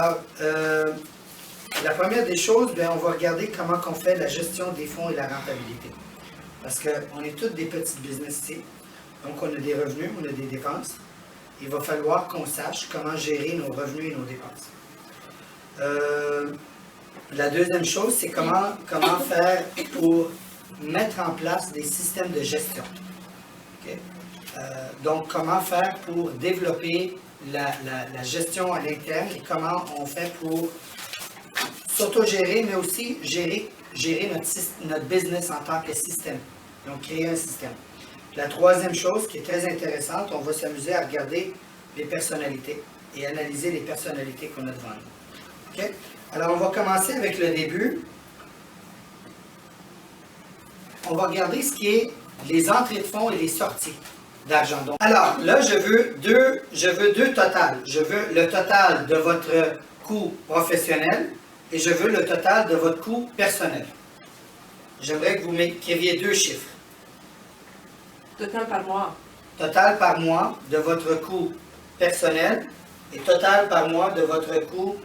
Alors, la première des choses, bien, on va regarder comment on fait la gestion des fonds et la rentabilité. Parce qu'on est tous des petits business ici. Donc, on a des revenus, on a des dépenses. Il va falloir qu'on sache comment gérer nos revenus et nos dépenses. La deuxième chose, c'est comment faire pour mettre en place des systèmes de gestion. Okay? Donc, comment faire pour développer la gestion à l'interne et comment on fait pour s'auto-gérer, mais aussi gérer notre business en tant que système. Donc, créer un système. La troisième chose qui est très intéressante, on va s'amuser à regarder les personnalités et analyser les personnalités qu'on a devant nous. Okay? Alors, on va commencer avec le début. On va regarder ce qui est les entrées de fonds et les sorties d'argent. Alors, là, je veux deux totals. Je veux le total de votre coût professionnel et je veux le total de votre coût personnel. J'aimerais que vous m'écriviez deux chiffres. Total par mois. Total par mois de votre coût personnel et total par mois de votre coût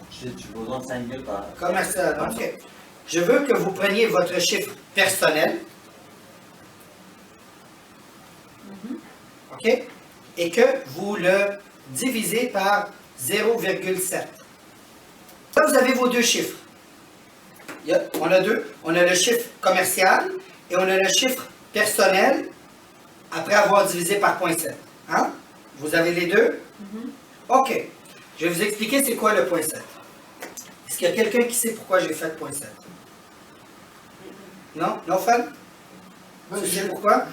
Tu besoin de 5 000 par... commercial. OK. Je veux que vous preniez votre chiffre personnel. OK? Et que vous le divisez par 0,7. Là, vous avez vos deux chiffres. On a deux. On a le chiffre commercial et on a le chiffre personnel après avoir divisé par 0,7. Hein? Vous avez les deux? OK. Je vais vous expliquer c'est quoi le 0,7. Est-ce qu'il y a quelqu'un qui sait pourquoi j'ai fait 0,7? Non? Non, Fred? Tu sais pourquoi?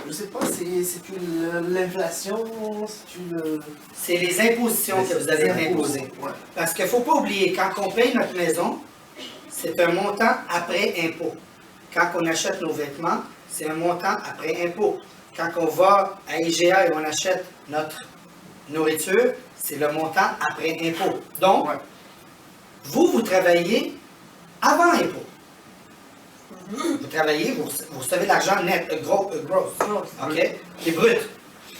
Je sais pas, c'est l'inflation, c'est les impositions que vous avez imposées. Ouais. Parce qu'il ne faut pas oublier, quand on paye notre maison, c'est un montant après impôt. Quand on achète nos vêtements, c'est un montant après impôt. Quand on va à IGA et on achète notre nourriture, c'est le montant après impôt. Donc, vous travaillez avant impôt. Vous travaillez, vous recevez l'argent net, gross, OK? Qui est brut.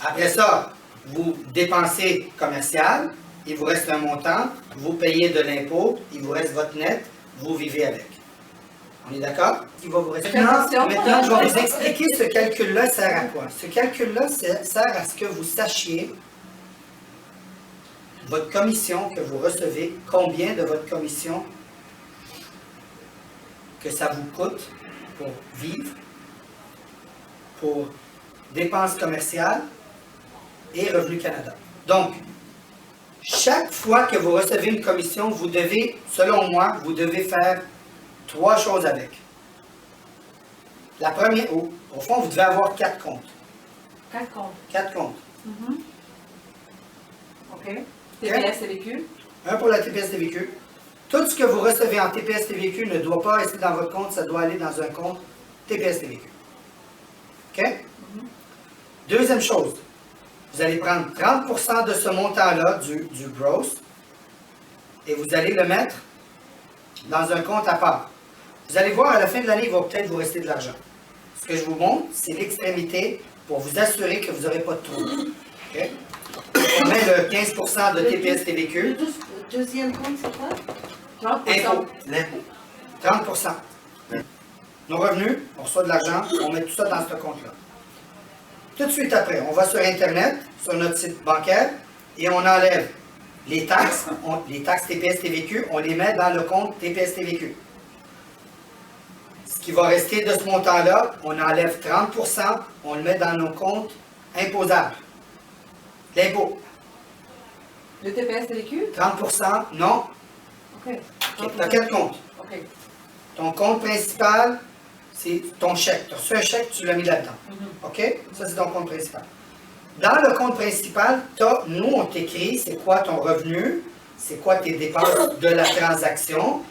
Après ça, vous dépensez commercial, il vous reste un montant, vous payez de l'impôt, il vous reste votre net, vous vivez avec. On est d'accord? Il va vous rester. Maintenant, je vais vous expliquer ce calcul-là sert à quoi. Ce calcul-là sert à ce que vous sachiez votre commission que vous recevez, combien de votre commission que ça vous coûte pour vivre, pour dépenses commerciales et Revenu Canada. Donc, chaque fois que vous recevez une commission, vous devez, selon moi, vous devez faire 3 choses avec. La première, au fond, vous devez avoir 4 comptes. 4 comptes. 4 comptes. OK. TPS TVQ. Un pour la TPS TVQ. Tout ce que vous recevez en TPS TVQ ne doit pas rester dans votre compte, ça doit aller dans un compte TPS TVQ. OK? Deuxième chose, vous allez prendre 30% de ce montant-là, du gross, et vous allez le mettre dans un compte à part. Vous allez voir, à la fin de l'année, il va peut-être vous rester de l'argent. Ce que je vous montre, c'est l'extrémité pour vous assurer que vous n'aurez pas de trou. OK? On met le 15% de TPS TVQ. Le deuxième compte, c'est quoi? Impôt. L'impôt. 30%. Nos revenus, on reçoit de l'argent, on met tout ça dans ce compte-là. Tout de suite après, on va sur Internet, sur notre site bancaire, et on enlève les taxes, les taxes TPS TVQ, on les met dans le compte TPS TVQ. Ce qui va rester de ce montant-là, on enlève 30%, on le met dans nos comptes imposables. L'impôt. Le TPS TVQ? 30%, non. OK. Tu as 4 comptes. OK. Ton compte principal, c'est ton chèque. Tu as reçu un chèque, tu l'as mis là-dedans. OK? Ça, c'est ton compte principal. Dans le compte principal, nous, on t'écrit c'est quoi ton revenu, c'est quoi tes dépenses de la transaction,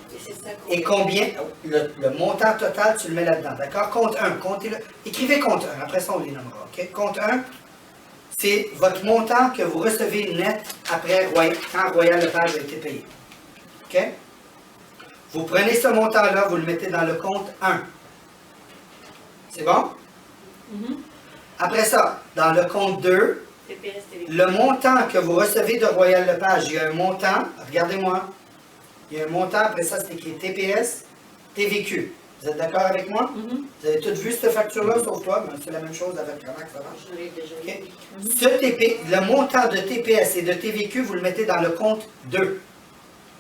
et combien, le montant total, tu le mets là-dedans. D'accord? Compte 1. Écrivez compte 1. Après ça, on les nommera. OK? Compte 1, c'est votre montant que vous recevez net après quand Royal Lepage a été payé. OK? Vous prenez ce montant-là, vous le mettez dans le compte 1. C'est bon? Après ça, dans le compte 2, TPS, TVQ. Le montant que vous recevez de Royal Lepage, il y a un montant, regardez-moi, il y a un montant, après ça c'est écrit TPS, TVQ. Vous êtes d'accord avec moi? Vous avez tous vu cette facture-là, sauf toi, mais c'est la même chose avec comment que ça marche. Je l'ai déjà OK. vu. Le montant de TPS et de TVQ, vous le mettez dans le compte 2.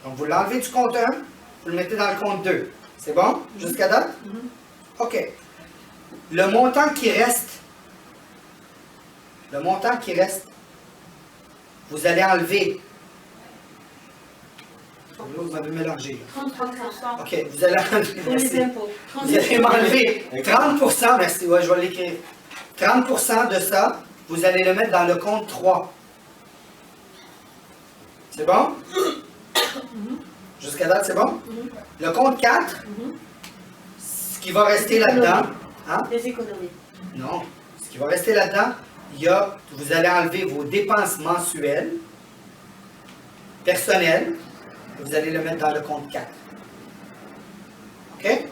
Donc, vous l'enlevez du compte 1, vous le mettez dans le compte 2. C'est bon? Jusqu'à date? OK. Le montant qui reste, vous allez enlever. Vous m'avez mélangé. 30%. OK, vous allez enlever. Pour les Merci. impôts. Vous allez m'enlever 30%, merci, ouais, je vais l'écrire. 30% de ça, vous allez le mettre dans le compte 3. C'est bon? Jusqu'à date, c'est bon? Le compte 4, ce qui va rester là-dedans, hein? Les économies. Non. Ce qui va rester là-dedans, vous allez enlever vos dépenses mensuelles, personnelles, et vous allez le mettre dans le compte 4. OK?